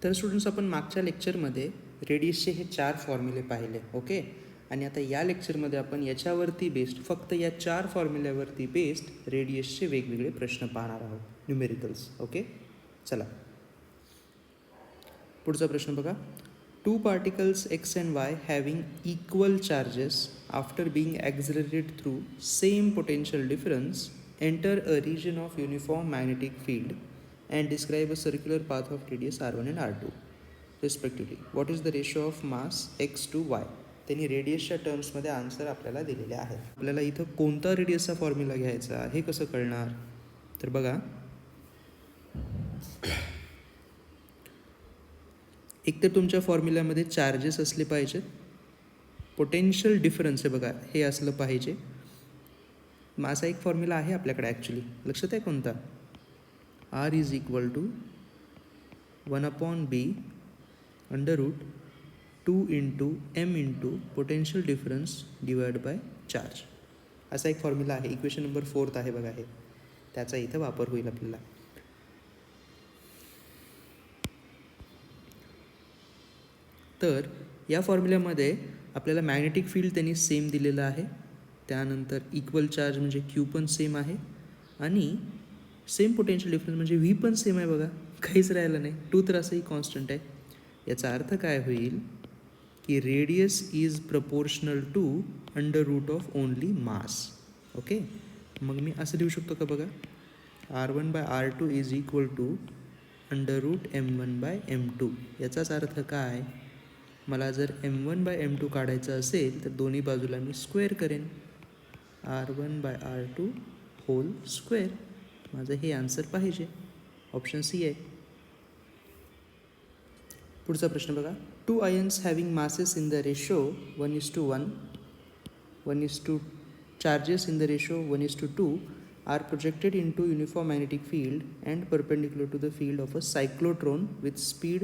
तर स्टुडंट्स आपण मागच्या लेक्चरमध्ये रेडियसचे हे 4 फॉर्म्युले पाहिले. ओके. आणि आता या लेक्चरमध्ये आपण याच्यावरती बेस्ड, फक्त या 4 फॉर्म्युल्यावरती बेस्ड रेडियसचे वेगवेगळे प्रश्न पाहणार आहोत, न्यूमेरिकल्स. ओके. चला पुढचा प्रश्न बघा. 2 particles x and y having equal charges after being accelerated through same potential difference enter a region of uniform magnetic field and describe a circular path of radius r1 and r2 respectively. What is the ratio of mass x to y? त्यांनी रेडियसच्या टर्म्समध्ये answer आपल्याला दिलेले आहे. आपल्याला इथं कोणता रेडियसचा formula घ्यायचा हे कसं कळणार? तर बघा, एक तर तुमच्या फॉर्म्युल्यामध्ये चार्जेस असले पाहिजेत, पोटेन्शियल डिफरन्स आहे बघा हे असलं पाहिजे. माझा एक फॉर्म्युला आहे आपल्याकडे ॲक्च्युली, लक्षात आहे कोणता? R is equal to 1/b √2 into m into potential difference divide by charge. असा एक फॉर्म्युला आहे. इक्वेशन नंबर 4 आहे बघा हे, त्याचा इथं वापर होईल आपल्याला. तर या फॉर्म्युल्यामध्ये आपल्याला मॅग्नेटिक फील्ड त्यांनी सेम दिलेलं आहे, त्यानंतर इक्वल चार्ज म्हणजे क्यू पण सेम आहे, आणि सेम पोटेन्शियल डिफरन्स म्हणजे व्ही पण सेम आहे बघा, काहीच राहिलं नाही. 2 तर असंही कॉन्स्टंट आहे. याचा अर्थ काय होईल की radius is proportional to √, only mass. Okay. मग मी असं लिहू शकतो का बघा, r1/r2 is equal to √m1/m2. याचाच अर्थ काय, मला जर m1/m2 काढायचं असेल तर दोन्ही बाजूला मी स्क्वेअर करेन, r1/r2 होल स्क्वेअर. माझं हे आन्सर पाहिजे, ऑप्शन सी आहे. पुढचा प्रश्न बघा. 2 ions having masses in the ratio 1:1, 1:, charges in the ratio 1:2 are projected into uniform magnetic field and perpendicular to the field of a cyclotron with speed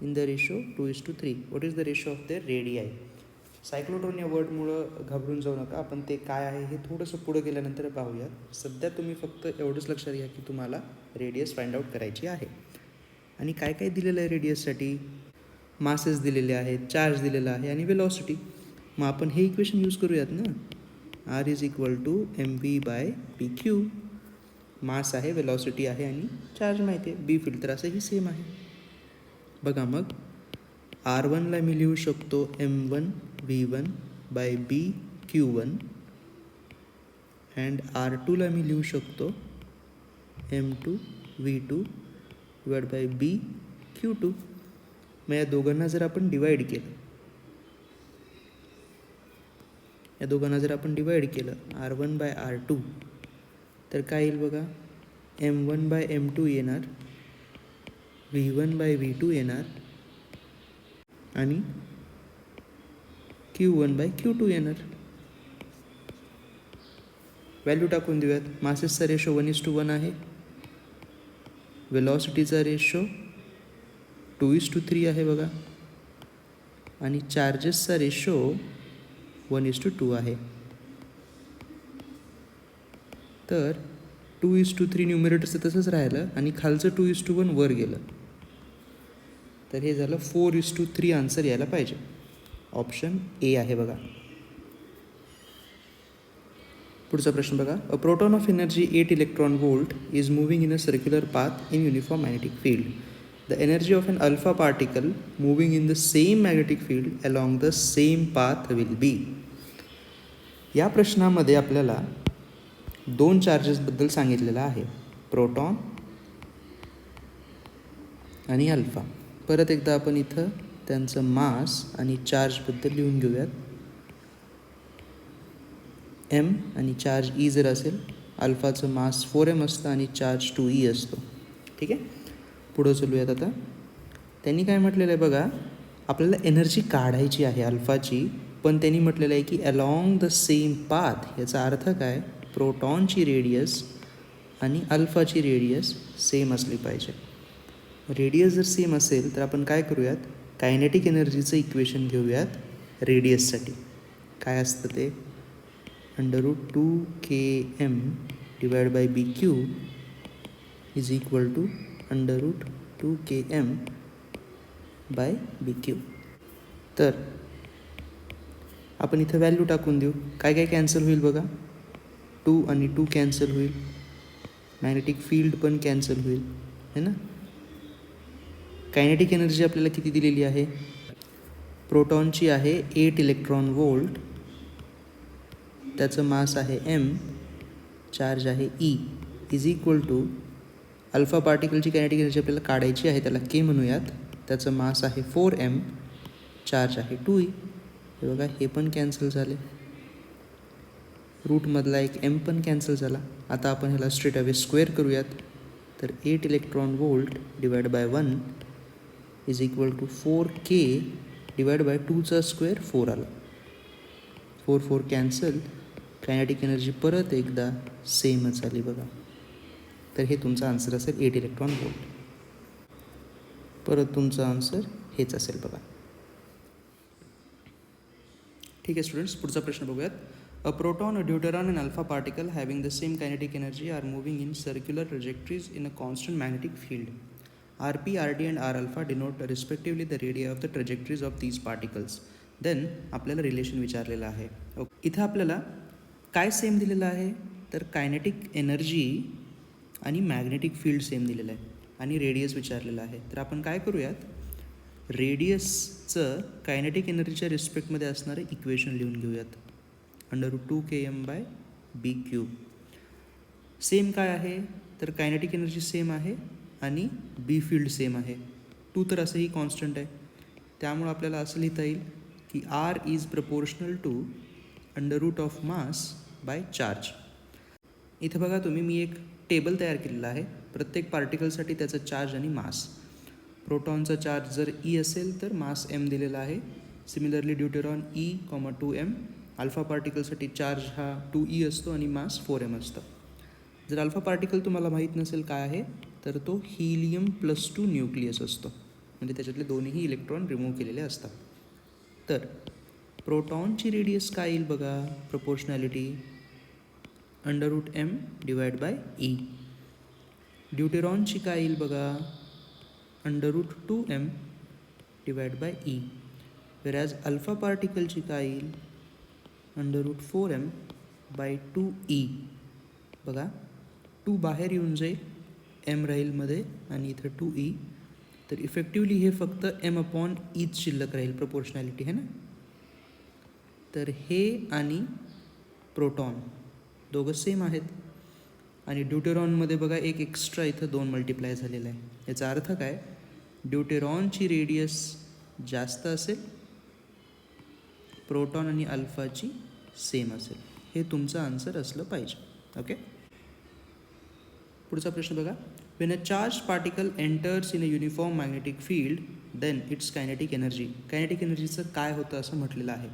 in the ratio 2:3. What is the ratio of their radii? Cyclotron या वर्डमुळं घाबरून जाऊ नका, आपण ते काय आहे हे थोडंसं पुढं गेल्यानंतर पाहूयात. सध्या तुम्ही फक्त एवढंच लक्षात घ्या की तुम्हाला रेडियस फाइंड आउट करायची आहे. आणि काय काय दिलेलं आहे रेडियससाठी? मासेस दिलेले आहेत, चार्ज दिलेला आहे आणि वेलॉसिटी. मग आपण हे इक्वेशन यूज करूयात ना, R is equal to mv/pq. Mass आहे, वेलॉसिटी आहे आणि चार्ज माहिती आहे, बी फील्ड तर असंही सेम आहे बघा. मग r1ला मी लिहू शकतो m1v1/bq1 अँड r2ला मी लिहू शकतो m2v2/bq2. मग या दोघांना जर आपण डिवाइड केलं, r1/r2, तर काय येईल बघा, m1/m2 येणार, v1/v2 येणार आणि q1/q2 येणार. व्हॅल्यू टाकून देऊयात. मासेसचा रेशो 1:1 आहे, वेलॉसिटीचा रेशो 2:3 आहे बघा, आणि चार्जेसचा रेशो 1:2 आहे. तर 2:3 न्यूमरेटरचं तसंच राहिलं आणि खालचं 2:1 वर गेलं, तर हे झालं 4:3 आन्सर यायला पाहिजे. ऑप्शन ए आहे बघा. पुढचा प्रश्न बघा. A proton of energy 8 electron volt is moving in a circular path in uniform magnetic field. The energy of an alpha particle moving in the same magnetic field along the same path will be. या प्रश्नामध्ये आपल्याला 2 चार्जेसबद्दल सांगितलेलं आहे, proton आणि alpha. परत एकदा आपण इथं त्यांचं मास आणि चार्जबद्दल लिहून घेऊयात. m आणि चार्ज e जर असेल, अल्फाचं मास 4m असतं आणि चार्ज 2e असतो. ठीक आहे. पुढं चलूयात. आता त्यांनी काय म्हटलेलं आहे बघा, आपल्याला एनर्जी काढायची आहे अल्फाची, पण त्यांनी म्हटलेलं आहे की अलॉंग द सेम पाथ. याचा अर्थ काय, प्रोटॉनची रेडियस आणि अल्फाची रेडियस सेम असली पाहिजे. रेडियस जर सेम असेल तर आपण काय करूयात, कायनेटिक एनर्जीचं इक्वेशन घेऊयात रेडियससाठी. काय असतं ते, √2km divide by bq is equal to √2km by B Q. तर आपण इथं व्हॅल्यू टाकून देऊ. काय काय कॅन्सल होईल बघा. 2 आणि 2 कॅन्सल होईल. मॅग्नेटिक फील्ड पण कॅन्सल होईल है ना. कायनेटिक एनर्जी आपल्याला किती दिलेली आहे. प्रोटॉनची आहे 8 इलेक्ट्रॉन वोल्ट, त्याचं मास आहे m, चार्ज आहे e, is equal to alpha पार्टिकलची कायनेटिक एनर्जी आपल्याला काढायची आहे, त्याला k म्हणूयात. त्याचं मास आहे 4m, चार्ज आहे 2e. हे बघा, हे पण कॅन्सल झाले. रूटमधला एक m पण कॅन्सल झाला. आता आपण ह्याला स्ट्रेट अवे स्क्वेअर करूयात. तर 8 electron volt divide by 1 is equal to 4k divide by 2चा स्क्वेअर 4 आला. 4 4 कॅन्सल. कायनेटिक एनर्जी परत एकदा सेमच आली बघा. तर हे तुमचा आन्सर असेल 8 इलेक्ट्रॉन वोल्ट. परत तुमचा आन्सर हेच असेल बघा. ठीक आहे स्टुडंट्स, पुढचा प्रश्न बघूयात. A proton, a deuteron and alpha particle having the same kinetic energy are moving in circular trajectories in a constant magnetic field. RP, RD and R alpha denote respectively the radii of the trajectories of these particles. Then आपल्याला relation विचारलेलं आहे. इथं आपल्याला काय same दिलेलं आहे, तर kinetic energy आणि मॅग्नेटिक फील्ड सेम दिलेलं आहे आणि रेडियस विचारलेलं आहे. तर आपण काय करूयात, रेडियसचं कायनेटिक एनर्जीच्या रिस्पेक्टमध्ये असणारं इक्वेशन लिहून घेऊयात. √2km/b³. सेम काय आहे, तर कायनेटिक एनर्जी सेम आहे आणि बी फील्ड सेम आहे. 2 तर असंही कॉन्स्टंट आहे. त्यामुळं आपल्याला असं लिहिता येईल की R is proportional to √of mass by charge. इथं बघा तुम्ही, मी एक टेबल तयार केलेला आहे. प्रत्येक पार्टिकलसाठी त्याचं चार्ज आणि मास. प्रोटॉनचा चार्ज जर E असेल तर मास m दिलेला आहे. Similarly deuteron E, 2m. अल्फा पार्टिकलसाठी चार्ज हा 2e असतो आणि मास 4m असतं. जर अल्फा पार्टिकल तुम्हाला माहीत नसेल काय आहे, तर तो हीलियम+2 न्यूक्लियस असतो. म्हणजे त्याच्यातले दोन्ही इलेक्ट्रॉन रिमूव्ह केलेले असतात. तर प्रोटॉनची रेडियस काय येईल बघा, proportionality √m divide by e. ड्यूटेरॉनची काय येईल बघा, √2m divide by e. Whereas alpha पार्टिकलची काय येईल, √4m बाय 2e. बघा, 2 बाहेर येऊन जाईल, m राहील मध्ये आणि इथं 2e. तर इफेक्टिवली हे फक्त m/e शिल्लक राहील, प्रपोर्शनॅलिटी आहे ना. तर हे आणि प्रोटॉन दोघं सेम आहेत आणि ड्यूटेरॉनमध्ये बघा एक एक्स्ट्रा इथं 2 मल्टिप्लाय झालेलं आहे. याचा अर्थ काय, ड्यूटेरॉनची रेडियस जास्त असेल, प्रोटॉन आणि अल्फाची सेम असेल. हे तुमचं आन्सर असलं पाहिजे. ओके, पुढचा प्रश्न बघा. When a charge particle enters in a uniform magnetic field then its kinetic energy. Kinetic एनर्जीचं काय होतं असं म्हटलेलं आहे.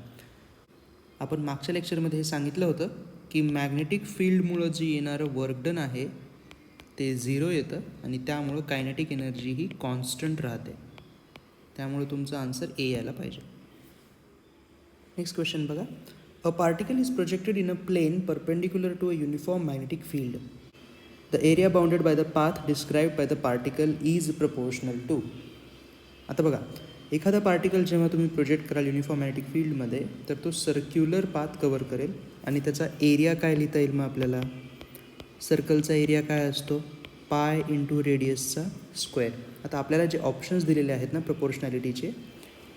आपण मागच्या लेक्चरमध्ये हे सांगितलं होतं की मॅग्नेटिक फील्डमुळं जे येणारं वर्कडन आहे ते 0 येतं आणि त्यामुळं कायनेटिक एनर्जी ही कॉन्स्टंट राहते. त्यामुळे तुमचं आन्सर ए यायला पाहिजे. नेक्स्ट क्वेश्चन बघा. A particle is projected in a plane perpendicular to a uniform magnetic field. The area bounded by the path described by the particle is proportional to. आता बघा, एखादा particle जेव्हा तुम्ही प्रोजेक्ट कराल uniform magnetic फील्डमध्ये, तर तो सर्क्युलर पाथ कवर करेल आणि त्याचा एरिया काय लिहिता येईल मग आपल्याला. सर्कलचा एरिया काय असतो, पाय इंटू रेडियसचा स्क्वेअर. आता आपल्याला जे ऑप्शन्स दिलेले आहेत ना प्रपोर्शनॅलिटीचे,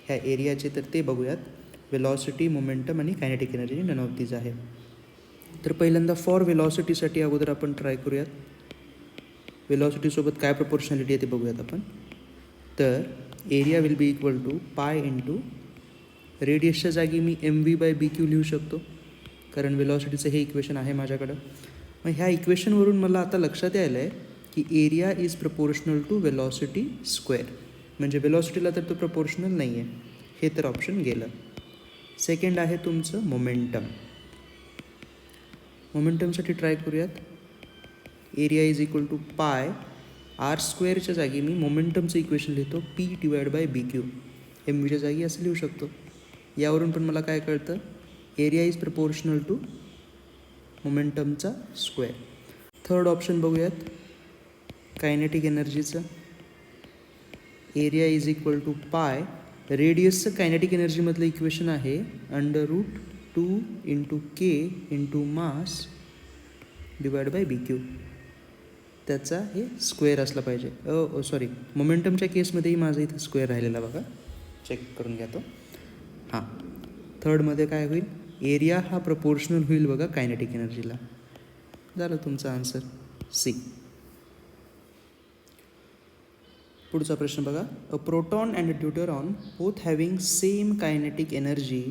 ह्या एरियाचे, तर ते बघूयात. वेलॉसिटी, मोमेंटम आणि kinetic energy, none of these आहे. तर पहिल्यांदा फॉर वेलॉसिटीसाठी अगोदर आपण ट्राय करूयात. वेलॉसिटीसोबत काय प्रपोर्शनॅलिटी आहे ते बघूयात आपण. तर area will be equal to pi into रेडियसच्या जागी मी mv/bq लिहू शकतो, कारण वेलॉसिटीचं हे इक्वेशन आहे माझ्याकडं. मग ह्या इक्वेशनवरून मला आता लक्षात यायलं आहे की area is proportional to velocity square. म्हणजे वेलॉसिटीला तर तो प्रपोर्शनल नाही आहे, हे तर ऑप्शन गेलं. सेकंड आहे तुमचं मोमेंटम. मोमेंटमसाठी ट्राय करूयात. एरिया इज इक्वल टू पाय r² जागी मी मोमेंटमचं इक्वेशन लिहितो p/bq. mvच्या जागी असं लिहू शकतो. यावरून पण मला काय कळतं, एरिया इज प्रपोर्शनल टू मोमेंटमचा स्क्वेअर. थर्ड ऑप्शन बघूयात, कायनेटिक एनर्जीचं. Area is equal to pi. रेडियसचं कायनेटिक एनर्जीमधलं इक्वेशन आहे √2 into K into mass divide by B Q. त्याचा हे स्क्वेअर असला पाहिजे. सॉरी, मोमेंटमच्या केसमध्येही माझं इथं स्क्वेअर राहिलेला बघा, चेक करून घ्या तो. हां, थर्डमध्ये काय होईल, एरिया हा प्रपोर्शनल होईल बघा कायनेटिक एनर्जीला. झालं तुमचं आन्सर सी. पुढचा प्रश्न बघा. A proton and deuteron both having same kinetic energy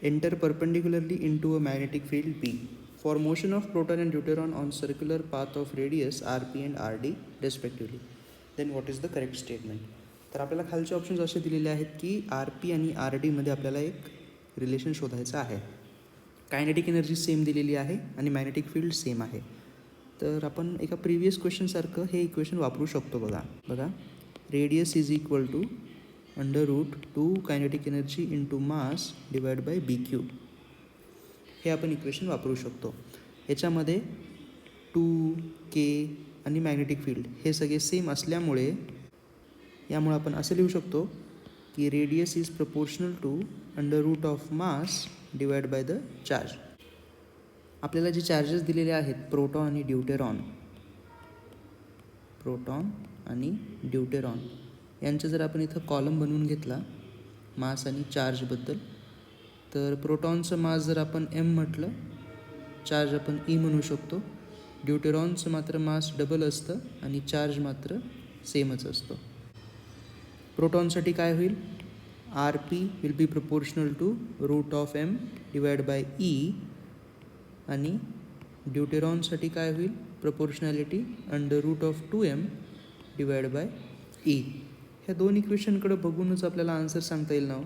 enter perpendicularly into a magnetic field B for motion of proton and deuteron on circular path of radius R P and R D respectively, then what is the correct statement. तर आपल्याला खालचे options असे दिलेले आहेत की R P आणि R डीमध्ये आपल्याला एक रिलेशन शोधायचं आहे. कायनेटिक एनर्जी सेम दिलेली आहे आणि मॅग्नेटिक फील्ड सेम आहे. तर आपण एका प्रिव्हियस क्वेश्चनसारखं हे इक्वेशन वापरू शकतो. बघा, radius is equal to √2 kinetic energy into mass divide by B Q. हे आपण इक्वेशन वापरू शकतो. याच्यामध्ये 2 के आणि मॅग्नेटिक फील्ड हे सगळे सेम असल्यामुळे यामुळे आपण असं लिहू शकतो की radius is proportional to √of mass divide by the charge. आपल्याला जे चार्जेस दिलेले आहेत प्रोटॉन आणि ड्यूटेरॉन यांचं जर आपण इथं कॉलम बनवून घेतला मास आणि चार्जबद्दल, तर प्रोटॉनचं मास जर आपण एम म्हटलं, चार्ज आपण ई म्हणू शकतो. ड्यूटेरॉनचं मात्र मास डबल असतं आणि चार्ज मात्र सेमच असतो. प्रोटॉनसाठी काय होईल, R P will be proportional to √m divide by E, आणि ड्यूटेरॉनसाठी काय होईल, proportionality √2m divide by E. ह्या दोन इक्वेशनकडे बघूनच आपल्याला आन्सर सांगता येईल ना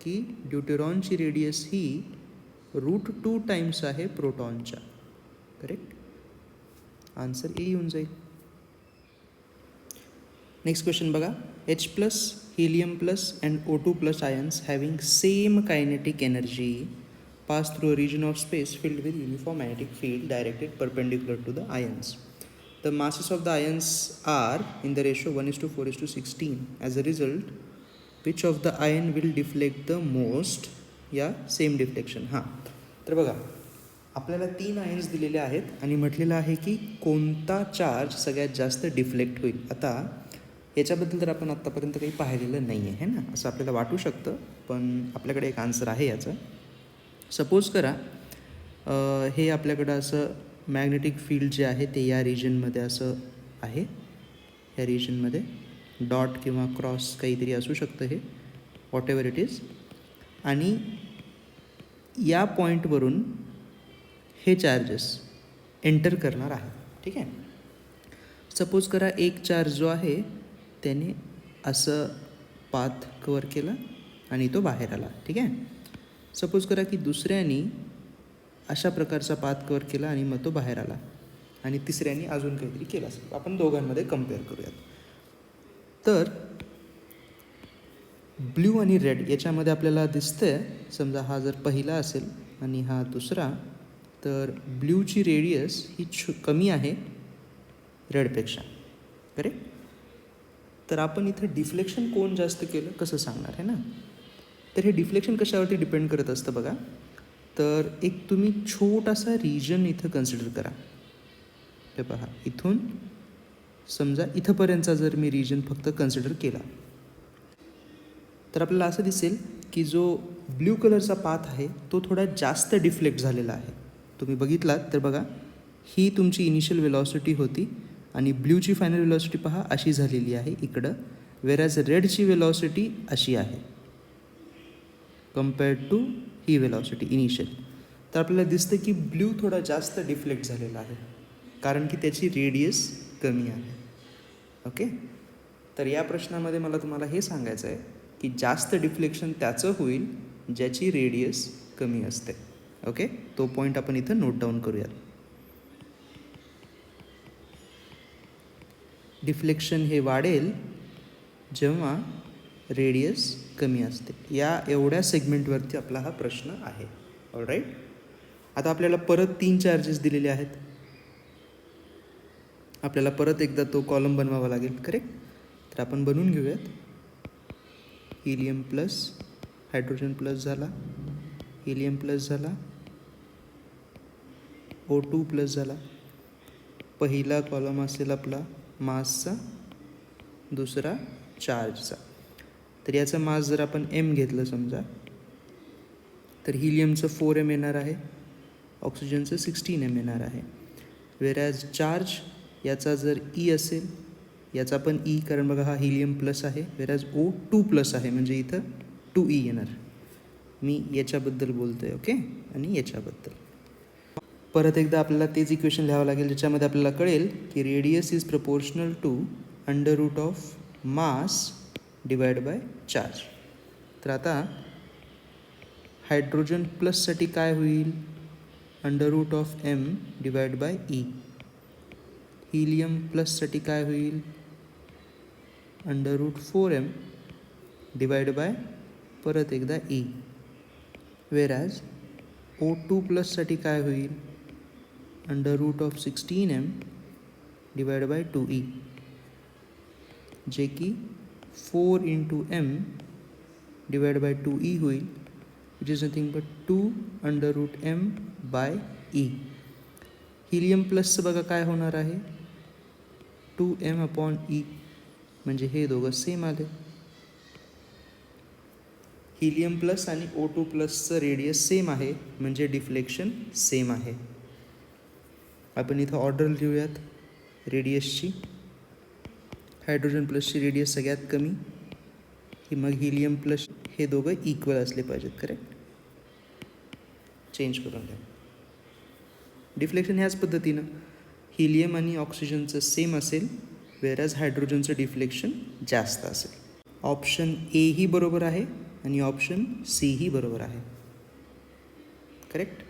की ड्यूटेरॉनची रेडियस ही √2 टाइम्स आहे प्रोटॉनच्या. करेक्ट, आन्सर ए येऊन जाईल. नेक्स्ट क्वेश्चन बघा. H+, He+, and O2+ ions having same kinetic energy pass through a region of space filled with uniform magnetic field directed perpendicular to the ions. The masses of the ions are in the ratio 1:4:16. As a result, which of the ion will deflect the most? या same deflection. हां, तर बघा आपल्याला 3 ions दिलेले आहेत आणि म्हटलेलं आहे की कोणता चार्ज सगळ्यात जास्त डिफ्लेक्ट होईल. आता याच्याबद्दल तर आपण आत्तापर्यंत काही पाहिलेलं नाही आहे ना, असं आपल्याला वाटू शकतं, पण आपल्याकडे एक आन्सर आहे याचं. सपोज करा हे आपल्याकडं असं मॅग्नेटिक फील्ड जे आहे ते या रिजनमध्ये असं आहे. या रिजनमध्ये डॉट किंवा क्रॉस काहीतरी असू शकतं, हे वॉट एव्हर इट इज. आणि या पॉईंटवरून हे चार्जेस एंटर करणार आहे. ठीक आहे. सपोज करा एक चार्ज जो आहे त्याने असं पाथ कवर केला आणि तो बाहेर आला. ठीक आहे. सपोज करा की दुसऱ्याने अशा प्रकारचा पाथ कवर केला आणि मग तो बाहेर आला, आणि तिसऱ्याने अजून काहीतरी केलं असेल. आपण दोघांमध्ये कम्पेअर करूयात. तर ब्ल्यू आणि रेड याच्यामध्ये आपल्याला दिसतंय, समजा हा जर पहिला असेल आणि हा दुसरा, तर ब्ल्यूची रेडियस ही कमी आहे रेडपेक्षा. करेक्ट. तर आपण इथं डिफ्लेक्शन कोण जास्त केलं कसं सांगणार आहे ना. तर हे डिफ्लेक्शन कशावरती डिपेंड करत असतं बघा. तर एक तुम्ही छोटासा रिजन इथं कन्सिडर करा. हे पहा, इथून समजा इथंपर्यंतचा जर मी रिजन फक्त कन्सिडर केला, तर आपल्याला असं दिसेल की जो ब्ल्यू कलरचा पाथ आहे तो थोडा जास्त डिफ्लेक्ट झालेला आहे. तुम्ही बघितलात तर बघा, ही तुमची इनिशियल वेलॉसिटी होती आणि ब्ल्यूची फायनल वेलॉसिटी पहा अशी झालेली आहे इकडं, वेरॅज रेडची वेलॉसिटी अशी आहे कम्पेअर्ड टू ही वेलॉसिटी इनिशियल. तर आपल्याला दिसतं की ब्ल्यू थोडा जास्त डिफ्लेक्ट झालेला आहे कारण की त्याची रेडियस कमी आहे. ओके. तर या प्रश्नामध्ये मला तुम्हाला हे सांगायचं आहे की जास्त डिफ्लेक्शन त्याचं होईल ज्याची रेडियस कमी असते. ओके, तो पॉईंट आपण इथं नोट डाऊन करूयात. डिफ्लेक्शन हे वाढेल जेव्हा रेडियस कमी असते. या एवढ्या सेगमेंटवरती आपला हा प्रश्न आहे. ऑलराईट. आता आपल्याला परत 3 चार्जेस दिलेले आहेत. आपल्याला परत एकदा तो कॉलम बनवावा लागेल. करेक्ट. तर आपण बनवून घेऊयात. हिलियम प्लस, हायड्रोजन प्लस झाला, हिलियम प्लस झाला, O2 प्लस झाला. पहिला कॉलम असेल आपला मासचा, दुसरा चार्जचा. तर याचा मास जर आपण m घेतलं समजा, तर हिलियमचं 4m येणार आहे, ऑक्सिजनचं 16m येणार आहे. वेरॅज चार्ज याचा जर E असेल, याचा पण E, कारण बघा हा हिलियम प्लस आहे, वेरॅज O2 प्लस आहे, म्हणजे इथं 2E येणार. मी याच्याबद्दल बोलतो आहे, ओके, आणि याच्याबद्दल. परत एकदा आपल्याला तेच इक्वेशन लिहावं लागेल, ज्याच्यामध्ये आपल्याला कळेल की radius is proportional to under root of mass divide by charge. तर आता हायड्रोजन प्लससाठी काय होईल, under root of m divide by E. Helium प्लससाठी काय होईल, under route 4m divide by परत एकदा E. वेरॅज O2 प्लससाठी काय होईल, under root of 16m divide by 2E, जे की 4 into m divide by 2E होईल, which is nothing but 2 under root m by E. Helium प्लसचं बघा काय होणार आहे, 2m अपॉन E, म्हणजे हे दोघं सेम आले. हिलियम प्लस आणि O2 प्लसचं रेडियस सेम आहे, म्हणजे डिफ्लेक्शन सेम आहे. आपण इथं ऑर्डर लिहूयात रेडियसची. हायड्रोजन प्लसची रेडियस सगळ्यात कमी, की मग हिलियम प्लस, हे दोघं इक्वल असले पाहिजेत, करेक्ट. चेंज करून घ्या. डिफ्लेक्शन ह्याच पद्धतीनं हिलियम आणि ऑक्सिजनचं सेम असेल, वेरॅज हायड्रोजनचं डिफ्लेक्शन जास्त असेल. ऑप्शन ए ही बरोबर आहे आणि ऑप्शन सी ही बरोबर आहे, करेक्ट.